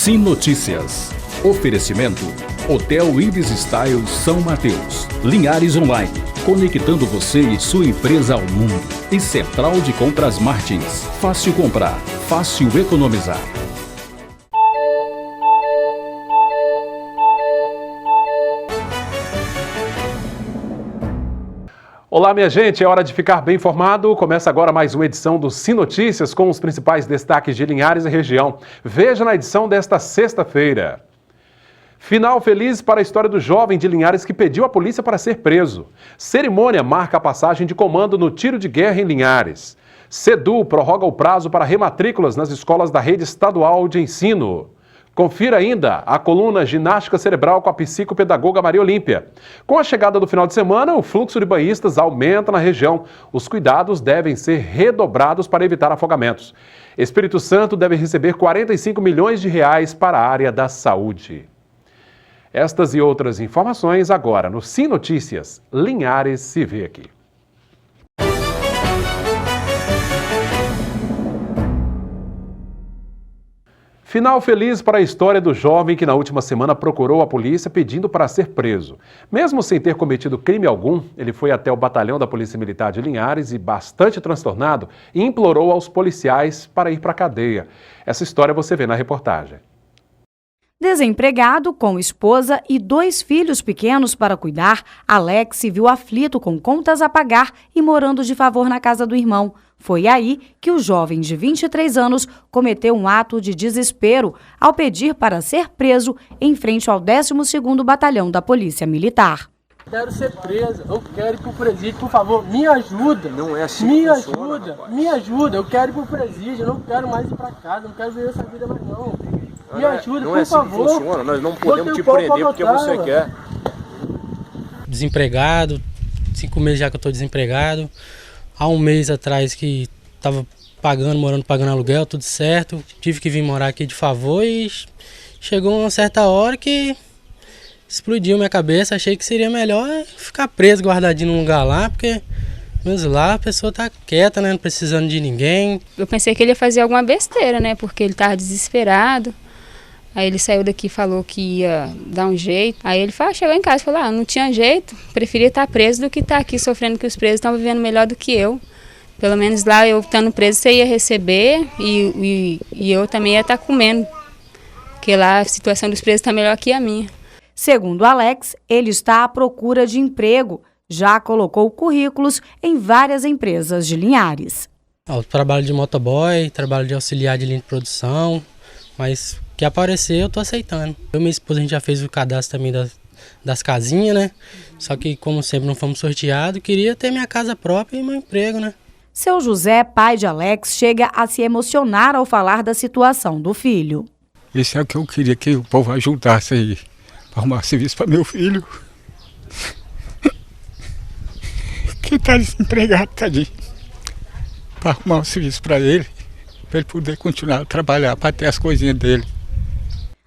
Sim Notícias. Oferecimento: Hotel Ibis Style São Mateus. Linhares Online, conectando você e sua empresa ao mundo. E Central de Compras Martins. Fácil comprar, fácil economizar. Olá, minha gente, é hora de ficar bem informado. Começa agora mais uma edição do Sim Notícias com os principais destaques de Linhares e região. Veja na edição desta sexta-feira. Final feliz para a história do jovem de Linhares que pediu à polícia para ser preso. Cerimônia marca a passagem de comando no tiro de guerra em Linhares. SEDU prorroga o prazo para rematrículas nas escolas da rede estadual de ensino. Confira ainda a coluna Ginástica Cerebral com a psicopedagoga Maria Olímpia. Com a chegada do final de semana, o fluxo de banhistas aumenta na região. Os cuidados devem ser redobrados para evitar afogamentos. Espírito Santo deve receber 45 milhões de reais para a área da saúde. Estas e outras informações agora no Sim Notícias. Linhares se vê aqui. Final feliz para a história do jovem que na última semana procurou a polícia pedindo para ser preso. Mesmo sem ter cometido crime algum, ele foi até o batalhão da Polícia Militar de Linhares e, bastante transtornado, implorou aos policiais para ir para a cadeia. Essa história você vê na reportagem. Desempregado, com esposa e 2 filhos pequenos para cuidar, Alex se viu aflito com contas a pagar e morando de favor na casa do irmão. Foi aí que o jovem de 23 anos cometeu um ato de desespero ao pedir para ser preso em frente ao 12º Batalhão da Polícia Militar. Quero ser preso, eu quero ir pro presídio, por favor, me ajuda. Não é assim que funciona, me ajuda, eu quero ir pro presídio, eu não quero mais ir pra casa, não quero viver essa vida mais não. Me ajuda, por favor. Não é assim que funciona, nós não podemos te prender porque você quer. Desempregado, 5 meses já que eu tô desempregado. Há um mês atrás que tava pagando aluguel, tudo certo. Tive que vir morar aqui de favor e chegou uma certa hora que explodiu minha cabeça. Achei que seria melhor ficar preso, guardadinho num lugar lá, porque menos lá a pessoa tá quieta, né, não precisando de ninguém. Eu pensei que ele ia fazer alguma besteira, né, porque ele tava desesperado. Aí ele saiu daqui e falou que ia dar um jeito. Aí ele chegou em casa e falou, não tinha jeito, preferia estar preso do que estar aqui sofrendo, que os presos estão vivendo melhor do que eu. Pelo menos lá eu estando preso você ia receber e eu também ia estar comendo, porque lá a situação dos presos está melhor que a minha. Segundo Alex, ele está à procura de emprego, já colocou currículos em várias empresas de Linhares. Eu trabalho de motoboy, trabalho de auxiliar de linha de produção, mas que aparecer eu tô aceitando. Eu e minha esposa a gente já fez o cadastro também das casinhas, né? Só que como sempre não fomos sorteados, queria ter minha casa própria e meu emprego, né? Seu José, pai de Alex, chega a se emocionar ao falar da situação do filho. Isso é o que eu queria que o povo ajudasse aí, para arrumar serviço para meu filho. Que tá desempregado, tadinho. Para arrumar um serviço para ele poder continuar a trabalhar, para ter as coisinhas dele.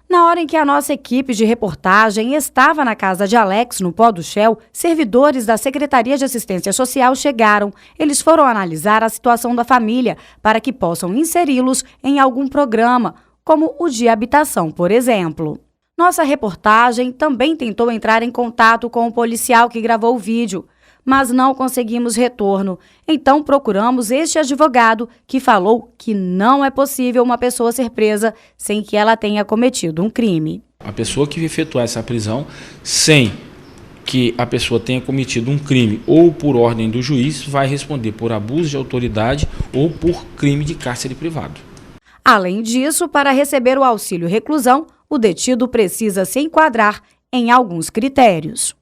Na hora em que a nossa equipe de reportagem estava na casa de Alex, no Pó do Shell, servidores da Secretaria de Assistência Social chegaram. Eles foram analisar a situação da família para que possam inseri-los em algum programa, como o de habitação, por exemplo. Nossa reportagem também tentou entrar em contato com o policial que gravou o vídeo, mas não conseguimos retorno. Então procuramos este advogado que falou que não é possível uma pessoa ser presa sem que ela tenha cometido um crime. A pessoa que efetuar essa prisão sem que a pessoa tenha cometido um crime ou por ordem do juiz vai responder por abuso de autoridade ou por crime de cárcere privado. Além disso, para receber o auxílio reclusão, o detido precisa se enquadrar em alguns critérios.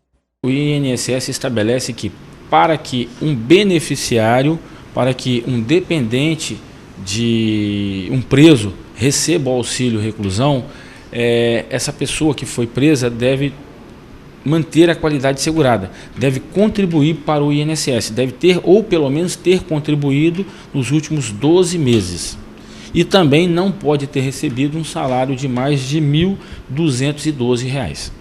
O INSS estabelece que para que um beneficiário, para que um dependente de um preso receba o auxílio reclusão, essa pessoa que foi presa deve manter a qualidade segurada, deve contribuir para o INSS, deve ter ou pelo menos ter contribuído nos últimos 12 meses. E também não pode ter recebido um salário de mais de R$ 1.212.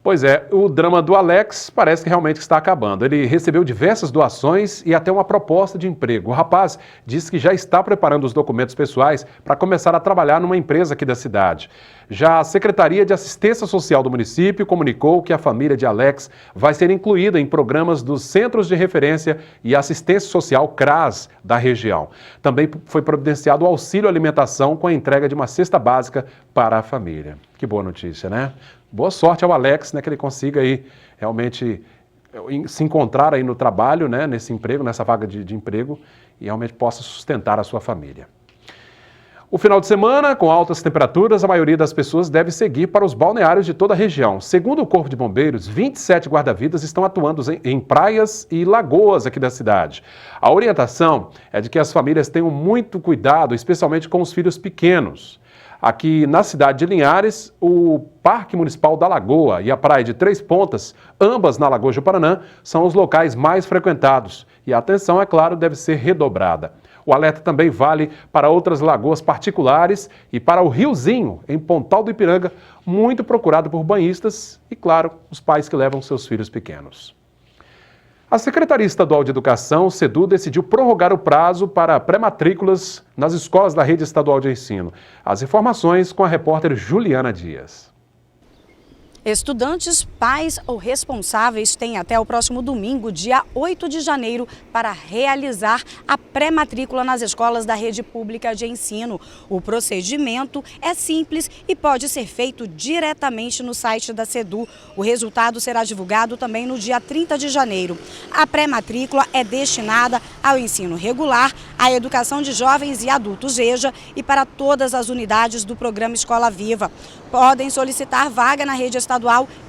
Pois é, o drama do Alex parece que realmente está acabando. Ele recebeu diversas doações e até uma proposta de emprego. O rapaz disse que já está preparando os documentos pessoais para começar a trabalhar numa empresa aqui da cidade. Já a Secretaria de Assistência Social do município comunicou que a família de Alex vai ser incluída em programas dos Centros de Referência e Assistência Social CRAS da região. Também foi providenciado o auxílio alimentação com a entrega de uma cesta básica para a família. Que boa notícia, né? Boa sorte ao Alex, né, que ele consiga aí realmente se encontrar aí no trabalho, né, nesse emprego, nessa vaga de emprego e realmente possa sustentar a sua família. O final de semana, com altas temperaturas, a maioria das pessoas deve seguir para os balneários de toda a região. Segundo o Corpo de Bombeiros, 27 guarda-vidas estão atuando em praias e lagoas aqui da cidade. A orientação é de que as famílias tenham muito cuidado, especialmente com os filhos pequenos. Aqui na cidade de Linhares, o Parque Municipal da Lagoa e a Praia de Três Pontas, ambas na Lagoa do Paranã, são os locais mais frequentados. E a atenção, é claro, deve ser redobrada. O alerta também vale para outras lagoas particulares e para o Riozinho, em Pontal do Ipiranga, muito procurado por banhistas e, claro, os pais que levam seus filhos pequenos. A Secretaria Estadual de Educação, SEDU, decidiu prorrogar o prazo para pré-matrículas nas escolas da rede estadual de ensino. As informações com a repórter Juliana Dias. Estudantes, pais ou responsáveis têm até o próximo domingo, dia 8 de janeiro, para realizar a pré-matrícula nas escolas da rede pública de ensino. O procedimento é simples e pode ser feito diretamente no site da SEDU. O resultado será divulgado também no dia 30 de janeiro. A pré-matrícula é destinada ao ensino regular, à educação de jovens e adultos EJA e para todas as unidades do programa Escola Viva. Podem solicitar vaga na rede estadual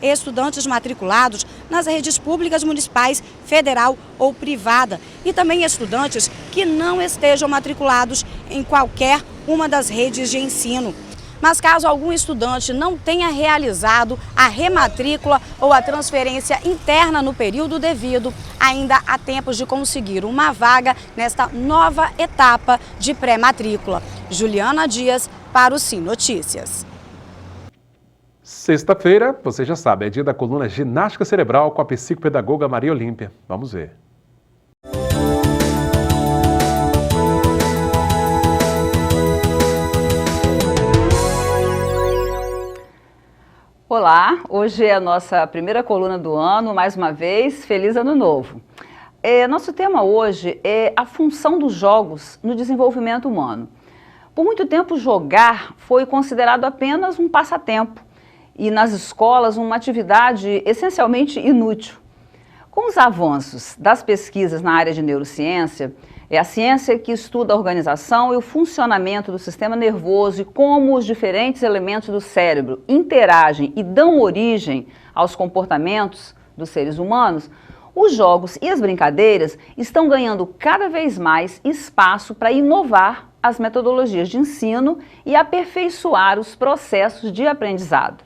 estudantes matriculados nas redes públicas municipais, federal ou privada e também estudantes que não estejam matriculados em qualquer uma das redes de ensino. Mas caso algum estudante não tenha realizado a rematrícula ou a transferência interna no período devido, ainda há tempo de conseguir uma vaga nesta nova etapa de pré-matrícula. Juliana Dias para o Sim Notícias. Sexta-feira, você já sabe, é dia da coluna Ginástica Cerebral com a psicopedagoga Maria Olímpia. Vamos ver. Olá, hoje é a nossa primeira coluna do ano, mais uma vez, feliz ano novo. Nosso tema hoje é a função dos jogos no desenvolvimento humano. Por muito tempo, jogar foi considerado apenas um passatempo e nas escolas uma atividade essencialmente inútil. Com os avanços das pesquisas na área de neurociência, é a ciência que estuda a organização e o funcionamento do sistema nervoso e como os diferentes elementos do cérebro interagem e dão origem aos comportamentos dos seres humanos, os jogos e as brincadeiras estão ganhando cada vez mais espaço para inovar as metodologias de ensino e aperfeiçoar os processos de aprendizado.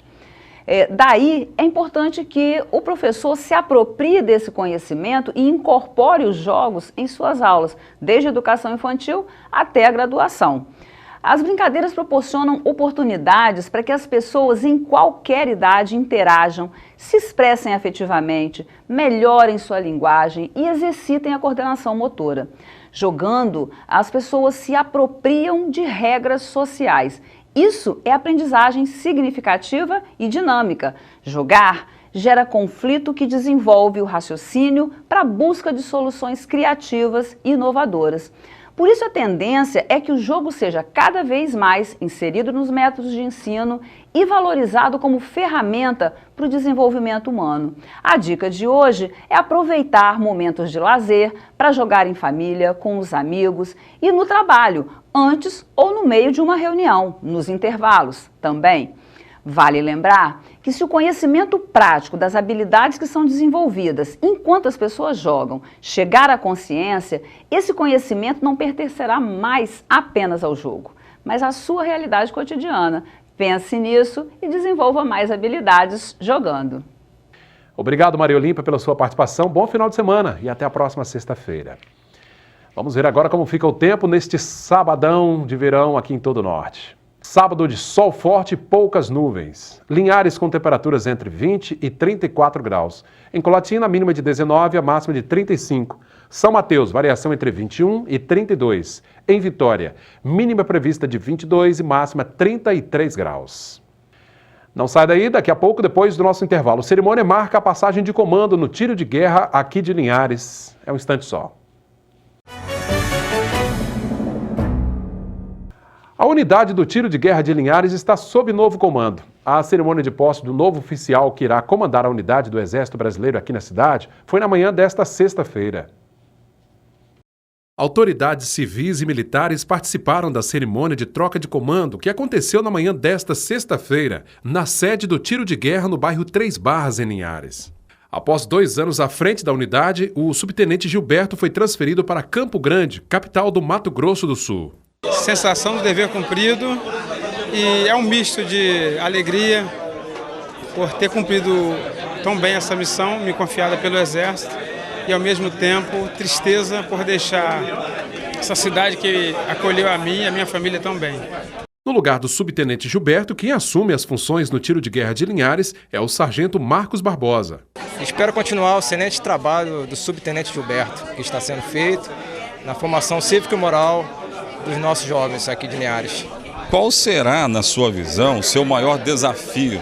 Daí é importante que o professor se aproprie desse conhecimento e incorpore os jogos em suas aulas, desde a educação infantil até a graduação. As brincadeiras proporcionam oportunidades para que as pessoas em qualquer idade interajam, se expressem afetivamente, melhorem sua linguagem e exercitem a coordenação motora. Jogando, as pessoas se apropriam de regras sociais. Isso é aprendizagem significativa e dinâmica. Jogar gera conflito que desenvolve o raciocínio para a busca de soluções criativas e inovadoras. Por isso, a tendência é que o jogo seja cada vez mais inserido nos métodos de ensino e valorizado como ferramenta para o desenvolvimento humano. A dica de hoje é aproveitar momentos de lazer para jogar em família, com os amigos e no trabalho, antes ou no meio de uma reunião, nos intervalos também. Vale lembrar que se o conhecimento prático das habilidades que são desenvolvidas enquanto as pessoas jogam chegar à consciência, esse conhecimento não pertencerá mais apenas ao jogo, mas à sua realidade cotidiana. Pense nisso e desenvolva mais habilidades jogando. Obrigado, Maria Olímpia, pela sua participação. Bom final de semana e até a próxima sexta-feira. Vamos ver agora como fica o tempo neste sabadão de verão aqui em todo o norte. Sábado de sol forte e poucas nuvens. Linhares com temperaturas entre 20 e 34 graus. Em Colatina, mínima de 19, a máxima de 35. São Mateus, variação entre 21 e 32. Em Vitória, mínima prevista de 22 e máxima 33 graus. Não sai daí, daqui a pouco, depois do nosso intervalo. Cerimônia marca a passagem de comando no tiro de guerra aqui de Linhares. É um instante só. A unidade do tiro de guerra de Linhares está sob novo comando. A cerimônia de posse do novo oficial que irá comandar a unidade do Exército Brasileiro aqui na cidade foi na manhã desta sexta-feira. Autoridades civis e militares participaram da cerimônia de troca de comando que aconteceu na manhã desta sexta-feira, na sede do tiro de guerra no bairro Três Barras, em Linhares. Após 2 anos à frente da unidade, o subtenente Gilberto foi transferido para Campo Grande, capital do Mato Grosso do Sul. Sensação de dever cumprido e é um misto de alegria por ter cumprido tão bem essa missão me confiada pelo Exército e ao mesmo tempo tristeza por deixar essa cidade que acolheu a mim e a minha família tão bem. No lugar do subtenente Gilberto, quem assume as funções no tiro de guerra de Linhares é o sargento Marcos Barbosa. Espero continuar o excelente trabalho do subtenente Gilberto, que está sendo feito na formação cívica e moral dos nossos jovens aqui de Linhares. Qual será, na sua visão, o seu maior desafio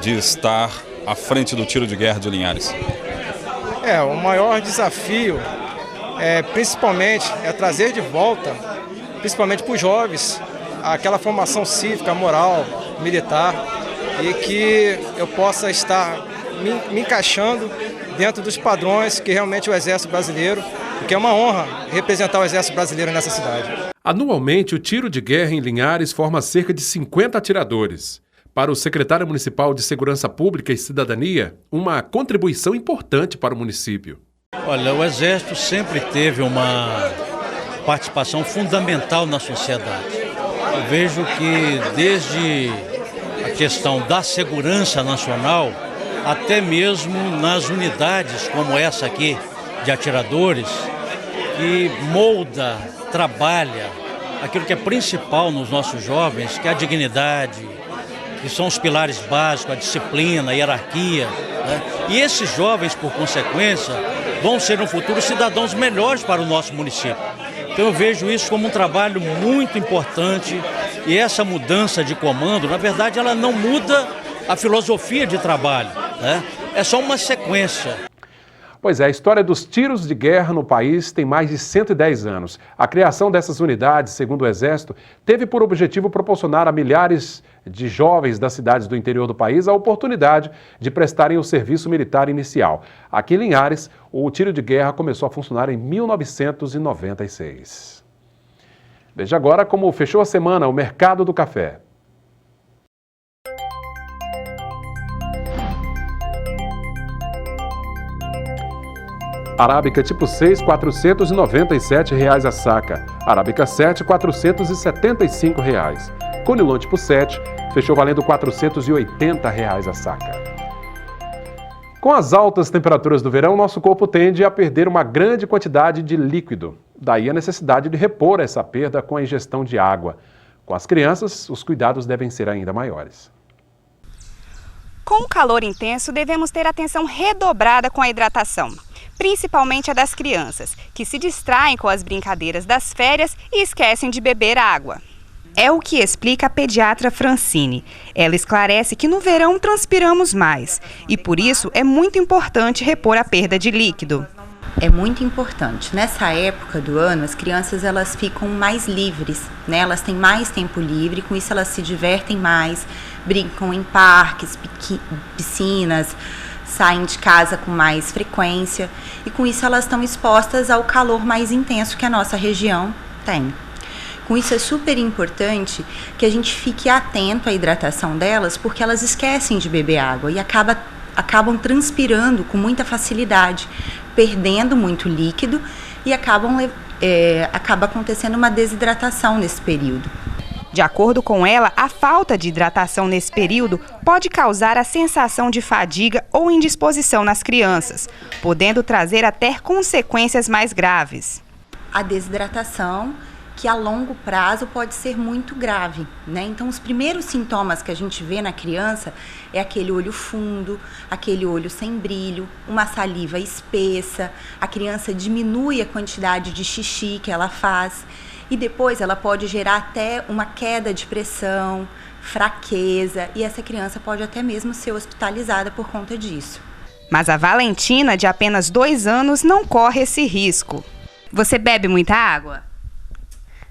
de estar à frente do tiro de guerra de Linhares? O maior desafio principalmente é trazer de volta, principalmente para os jovens, aquela formação cívica, moral, militar, e que eu possa estar me encaixando dentro dos padrões que realmente o Exército Brasileiro, porque é uma honra representar o Exército Brasileiro nessa cidade. Anualmente, o tiro de guerra em Linhares forma cerca de 50 atiradores. Para o secretário municipal de Segurança Pública e Cidadania, uma contribuição importante para o município. Olha, o Exército sempre teve uma participação fundamental na sociedade. Eu vejo que desde a questão da segurança nacional, até mesmo nas unidades como essa aqui, de atiradores, que molda, trabalha aquilo que é principal nos nossos jovens, que é a dignidade, que são os pilares básicos, a disciplina, a hierarquia, né? E esses jovens, por consequência, vão ser no futuro cidadãos melhores para o nosso município. Então eu vejo isso como um trabalho muito importante e essa mudança de comando, na verdade, ela não muda a filosofia de trabalho, né? É só uma sequência. Pois é, a história dos tiros de guerra no país tem mais de 110 anos. A criação dessas unidades, segundo o Exército, teve por objetivo proporcionar a milhares de jovens das cidades do interior do país a oportunidade de prestarem o serviço militar inicial. Aqui em Linhares, o tiro de guerra começou a funcionar em 1996. Veja agora como fechou a semana o mercado do café. Arábica tipo 6, R$ 497 a saca. Arábica 7, R$ 475. Conilon tipo 7 fechou valendo R$ 480 a saca. Com as altas temperaturas do verão, nosso corpo tende a perder uma grande quantidade de líquido. Daí a necessidade de repor essa perda com a ingestão de água. Com as crianças, os cuidados devem ser ainda maiores. Com o calor intenso, devemos ter atenção redobrada com a hidratação, principalmente a das crianças, que se distraem com as brincadeiras das férias e esquecem de beber água. É o que explica a pediatra Francine. Ela esclarece que no verão transpiramos mais e por isso é muito importante repor a perda de líquido. É muito importante. Nessa época do ano, as crianças elas ficam mais livres, né? Elas têm mais tempo livre, com isso elas se divertem mais, brincam em parques, piscinas, saem de casa com mais frequência e com isso elas estão expostas ao calor mais intenso que a nossa região tem. Com isso é super importante que a gente fique atento à hidratação delas, porque elas esquecem de beber água e acabam transpirando com muita facilidade, perdendo muito líquido e acaba acontecendo uma desidratação nesse período. De acordo com ela, a falta de hidratação nesse período pode causar a sensação de fadiga ou indisposição nas crianças, podendo trazer até consequências mais graves. A desidratação que a longo prazo pode ser muito grave, né? Então, os primeiros sintomas que a gente vê na criança é aquele olho fundo, aquele olho sem brilho, uma saliva espessa, a criança diminui a quantidade de xixi que ela faz e depois ela pode gerar até uma queda de pressão, fraqueza, e essa criança pode até mesmo ser hospitalizada por conta disso. Mas a Valentina, de apenas 2 anos, não corre esse risco. Você bebe muita água?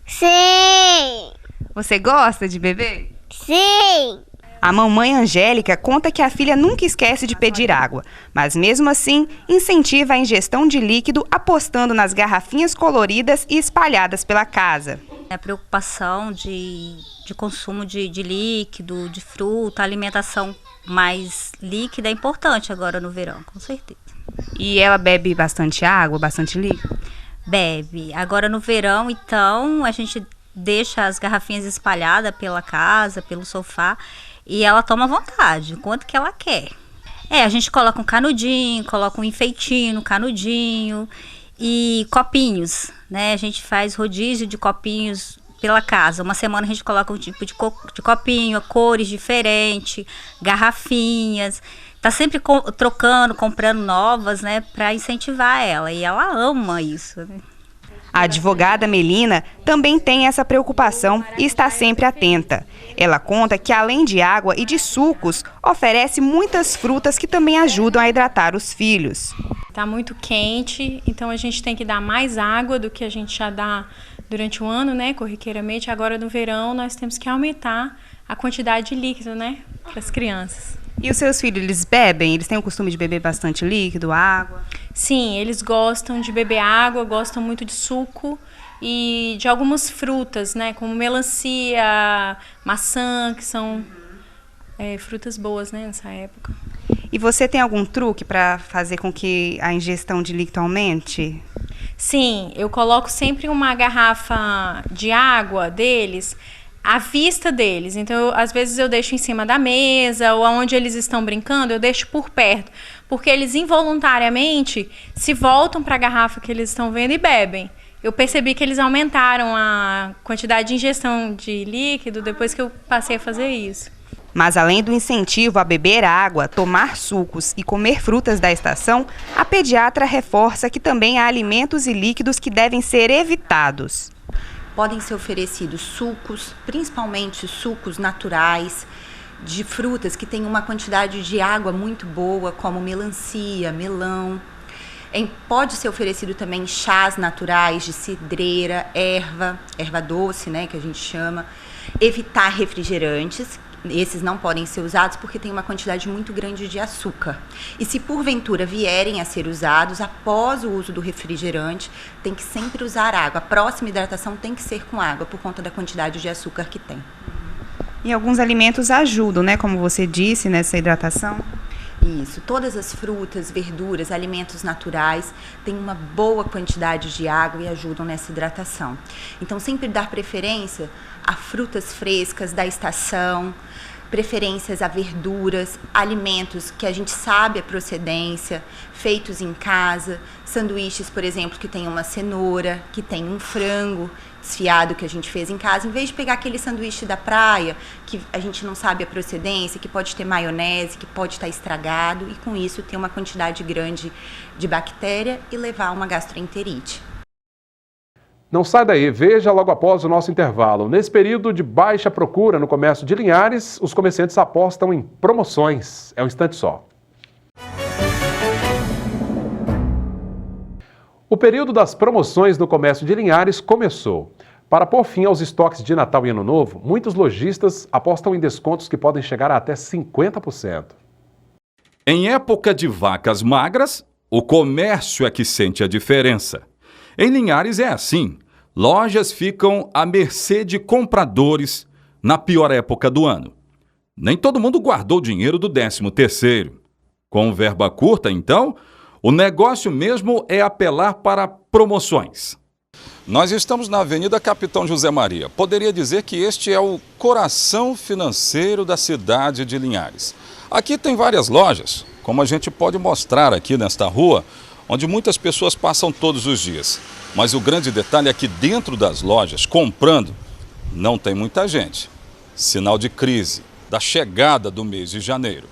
Sim! Você gosta de beber? Sim! A mamãe Angélica conta que a filha nunca esquece de pedir água, mas mesmo assim incentiva a ingestão de líquido apostando nas garrafinhas coloridas e espalhadas pela casa. A preocupação de consumo de líquido, de fruta, alimentação mais líquida é importante agora no verão, com certeza. E ela bebe bastante água, bastante líquido? Bebe. Agora no verão, então, a gente deixa as garrafinhas espalhadas pela casa, pelo sofá, e ela toma à vontade, quanto que ela quer. A gente coloca um canudinho, coloca um enfeitinho no canudinho e copinhos, né? A gente faz rodízio de copinhos pela casa. Uma semana a gente coloca um tipo de copinho, cores diferentes, garrafinhas. Tá sempre trocando, comprando novas, né, para incentivar ela. E ela ama isso, né? A advogada Melina também tem essa preocupação e está sempre atenta. Ela conta que, além de água e de sucos, oferece muitas frutas que também ajudam a hidratar os filhos. Está muito quente, então a gente tem que dar mais água do que a gente já dá durante o ano, né, corriqueiramente. Agora no verão nós temos que aumentar a quantidade de líquido, né, para as crianças. E os seus filhos, eles bebem? Eles têm o costume de beber bastante líquido, água? Sim, eles gostam de beber água, gostam muito de suco e de algumas frutas, né, como melancia, maçã, que são frutas boas, né, nessa época. E você tem algum truque para fazer com que a ingestão de líquido aumente? Sim, eu coloco sempre uma garrafa de água deles à vista deles. Então, às vezes eu deixo em cima da mesa ou onde eles estão brincando, eu deixo por perto. Porque eles involuntariamente se voltam para a garrafa que eles estão vendo e bebem. Eu percebi que eles aumentaram a quantidade de ingestão de líquido depois que eu passei a fazer isso. Mas além do incentivo a beber água, tomar sucos e comer frutas da estação, a pediatra reforça que também há alimentos e líquidos que devem ser evitados. Podem ser oferecidos sucos, principalmente sucos naturais, de frutas que têm uma quantidade de água muito boa, como melancia, melão. Pode ser oferecido também chás naturais de cidreira, erva doce, né, que a gente chama. Evitar refrigerantes. Esses não podem ser usados porque tem uma quantidade muito grande de açúcar. E se porventura vierem a ser usados, após o uso do refrigerante, tem que sempre usar água. A próxima hidratação tem que ser com água, por conta da quantidade de açúcar que tem. E alguns alimentos ajudam, né? Como você disse, nessa hidratação. Isso, todas as frutas, verduras, alimentos naturais têm uma boa quantidade de água e ajudam nessa hidratação. Então, sempre dar preferência a frutas frescas da estação, preferências a verduras, alimentos que a gente sabe a procedência, feitos em casa, sanduíches, por exemplo, que tem uma cenoura, que tem um frango desfiado que a gente fez em casa, em vez de pegar aquele sanduíche da praia, que a gente não sabe a procedência, que pode ter maionese, que pode estar estragado, e com isso ter uma quantidade grande de bactéria e levar a uma gastroenterite. Não sai daí, veja logo após o nosso intervalo. Nesse período de baixa procura no comércio de Linhares, os comerciantes apostam em promoções. É um instante só. O período das promoções no comércio de Linhares começou. Para pôr fim aos estoques de Natal e Ano Novo, muitos lojistas apostam em descontos que podem chegar a até 50%. Em época de vacas magras, o comércio é que sente a diferença. Em Linhares é assim. Lojas ficam à mercê de compradores na pior época do ano. Nem todo mundo guardou dinheiro do 13º. Com verba curta, então, o negócio mesmo é apelar para promoções. Nós estamos na Avenida Capitão José Maria. Poderia dizer que este é o coração financeiro da cidade de Linhares. Aqui tem várias lojas, como a gente pode mostrar aqui nesta rua, onde muitas pessoas passam todos os dias. Mas o grande detalhe é que dentro das lojas, comprando, não tem muita gente. Sinal de crise, da chegada do mês de janeiro.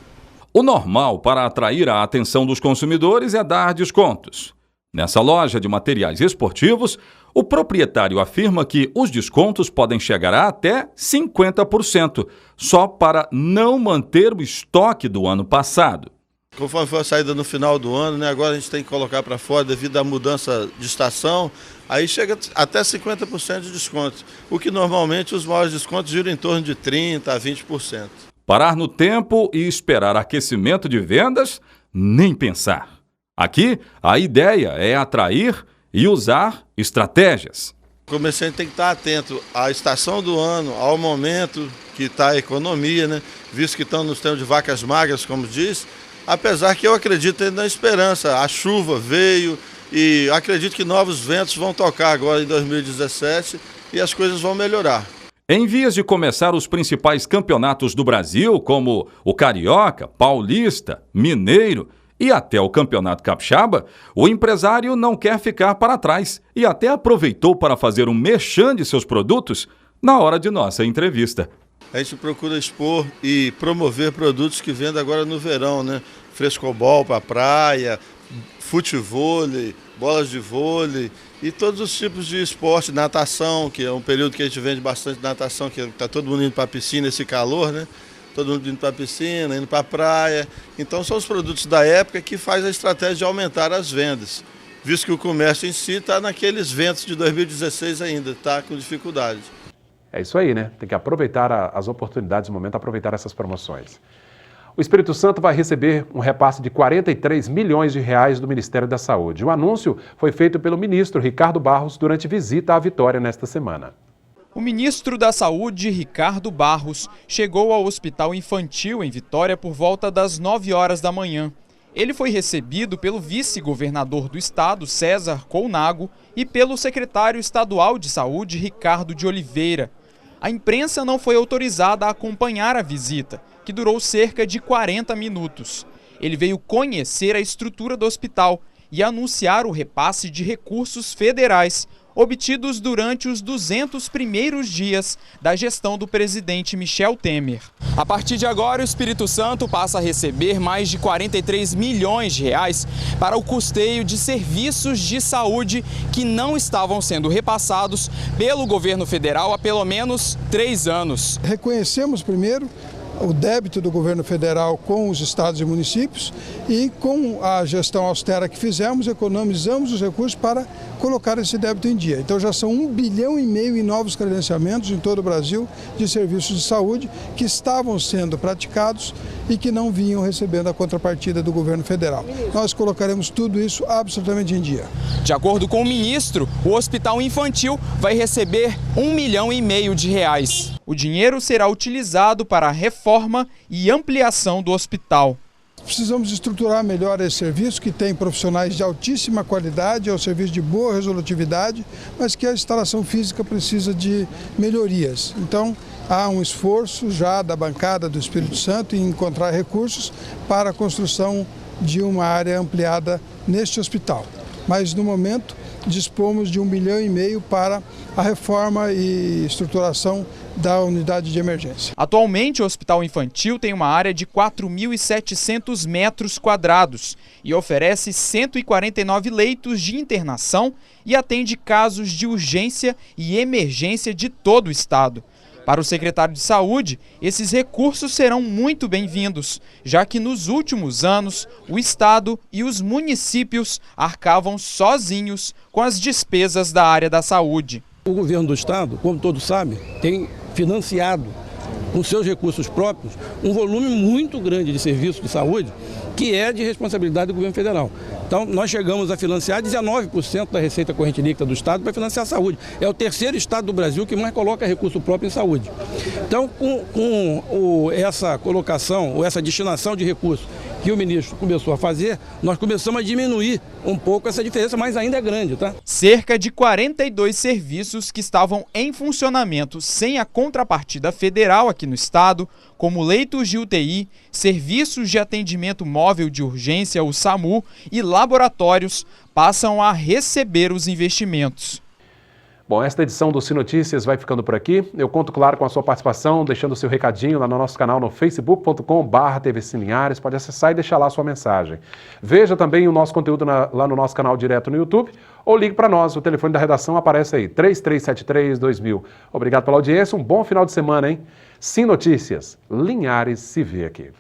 O normal para atrair a atenção dos consumidores é dar descontos. Nessa loja de materiais esportivos, o proprietário afirma que os descontos podem chegar a até 50%, só para não manter o estoque do ano passado. Conforme for a saída no final do ano, né, agora a gente tem que colocar para fora devido à mudança de estação, aí chega até 50% de desconto, o que normalmente os maiores descontos giram em torno de 30% a 20%. Parar no tempo e esperar aquecimento de vendas, nem pensar. Aqui, a ideia é atrair e usar estratégias. O comerciante tem que estar atento à estação do ano, ao momento que está a economia, né? Visto que estão nos tempos de vacas magras, como diz, apesar que eu acredito na esperança. A chuva veio e acredito que novos ventos vão tocar agora em 2017 e as coisas vão melhorar. Em vias de começar os principais campeonatos do Brasil, como o Carioca, Paulista, Mineiro e até o Campeonato Capixaba, o empresário não quer ficar para trás e até aproveitou para fazer um merchan de seus produtos na hora de nossa entrevista. A gente procura expor e promover produtos que vendem agora no verão, né? Frescobol para praia, futevôlei, bolas de vôlei e todos os tipos de esporte, natação, que é um período que a gente vende bastante natação, que está todo mundo indo para a piscina, esse calor, né? Todo mundo indo para a piscina, indo para a praia. Então são os produtos da época que faz a estratégia de aumentar as vendas, visto que o comércio em si está naqueles ventos de 2016 ainda, está com dificuldade. É isso aí, né? Tem que aproveitar as oportunidades do momento, aproveitar essas promoções. O Espírito Santo vai receber um repasse de 43 milhões de reais do Ministério da Saúde. O anúncio foi feito pelo ministro Ricardo Barros durante visita à Vitória nesta semana. O ministro da Saúde, Ricardo Barros, chegou ao Hospital Infantil em Vitória por volta das 9 horas da manhã. Ele foi recebido pelo vice-governador do estado, César Colnago, e pelo secretário estadual de Saúde, Ricardo de Oliveira. A imprensa não foi autorizada a acompanhar a visita, que durou cerca de 40 minutos. Ele veio conhecer a estrutura do hospital e anunciar o repasse de recursos federais obtidos durante os 200 primeiros dias da gestão do presidente Michel Temer. A partir de agora, o Espírito Santo passa a receber mais de 43 milhões de reais para o custeio de serviços de saúde que não estavam sendo repassados pelo governo federal há pelo menos 3 anos. Reconhecemos primeiro o débito do governo federal com os estados e municípios e com a gestão austera que fizemos, economizamos os recursos para colocar esse débito em dia. Então já são 1,5 bilhão em novos credenciamentos em todo o Brasil de serviços de saúde que estavam sendo praticados e que não vinham recebendo a contrapartida do governo federal. Nós colocaremos tudo isso absolutamente em dia. De acordo com o ministro, o Hospital Infantil vai receber 1,5 milhão de reais. O dinheiro será utilizado para a reforma e ampliação do hospital. Precisamos estruturar melhor esse serviço, que tem profissionais de altíssima qualidade, é um serviço de boa resolutividade, mas que a instalação física precisa de melhorias. Então, há um esforço já da bancada do Espírito Santo em encontrar recursos para a construção de uma área ampliada neste hospital. Mas, no momento, dispomos de 1,5 milhão para a reforma e estruturação da unidade de emergência. Atualmente, o Hospital Infantil tem uma área de 4.700 metros quadrados e oferece 149 leitos de internação e atende casos de urgência e emergência de todo o estado. Para o secretário de Saúde, esses recursos serão muito bem-vindos, já que nos últimos anos o estado e os municípios arcavam sozinhos com as despesas da área da saúde. O governo do estado, como todos sabem, tem financiado com seus recursos próprios um volume muito grande de serviços de saúde que é de responsabilidade do governo federal. Então, nós chegamos a financiar 19% da receita corrente líquida do estado para financiar a saúde. É o terceiro estado do Brasil que mais coloca recurso próprio em saúde. Então, com essa colocação ou essa destinação de recursos que o ministro começou a fazer, nós começamos a diminuir um pouco essa diferença, mas ainda é grande, tá? Cerca de 42 serviços que estavam em funcionamento sem a contrapartida federal aqui no estado, como leitos de UTI, serviços de atendimento móvel de urgência, o SAMU, e laboratórios, passam a receber os investimentos. Bom, esta edição do Se Notícias vai ficando por aqui. Eu conto, claro, com a sua participação, deixando o seu recadinho lá no nosso canal no facebook.com/TVC Linhares. Pode acessar e deixar lá a sua mensagem. Veja também o nosso conteúdo lá no nosso canal direto no YouTube ou ligue para nós. O telefone da redação aparece aí, 3373-2000. Obrigado pela audiência, um bom final de semana, hein? Se Notícias, Linhares se vê aqui.